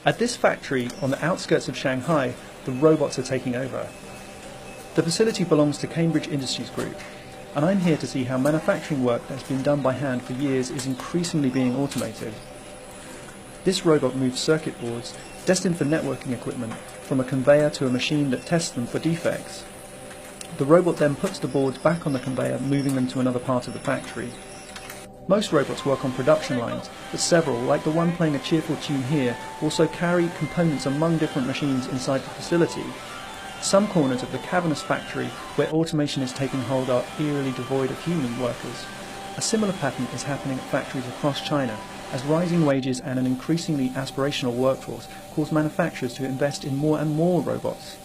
At this factory on the outskirts of Shanghai, the robots are taking over. The facility belongs to Cambridge Industries Group, and I'm here to see how manufacturing work that's been done by hand for years is increasingly being automated. This robot moves circuit boards, destined for networking equipment, from a conveyor to a machine that tests them for defects. The robot then puts the boards back on the conveyor, moving them to another part of the factory. Most robots work on production lines, but several, like the one playing a cheerful tune here, also carry components among different machines inside the facility. Some corners of the cavernous factory where automation is taking hold are eerily devoid of human workers. A similar pattern is happening at factories across China, as rising wages and an increasingly aspirational workforce cause manufacturers to invest in more and more robots.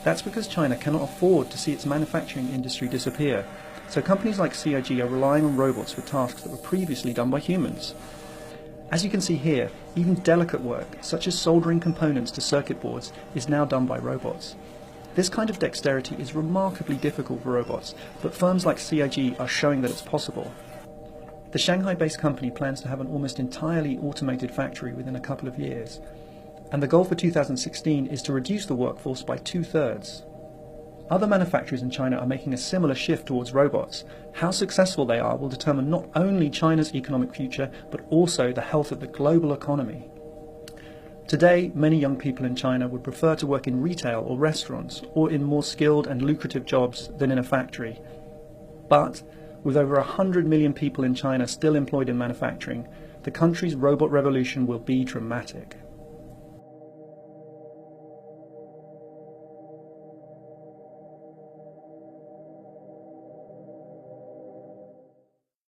That's because China cannot afford to see its manufacturing industry disappear, so companies like CIG are relying on robots for tasks that were previously done by humans. As you can see here, even delicate work, such as soldering components to circuit boards, is now done by robots. This kind of dexterity is remarkably difficult for robots, but firms like CIG are showing that it's possible. The Shanghai-based company plans to have an almost entirely automated factory within a couple of years, and the goal for 2016 is to reduce the workforce by 2/3. Other manufacturers in China are making a similar shift towards robots. How successful they are will determine not only China's economic future, but also the health of the global economy. Today, many young people in China would prefer to work in retail or restaurants, or in more skilled and lucrative jobs than in a factory. But with over 100 million people in China still employed in manufacturing, the country's robot revolution will be dramatic.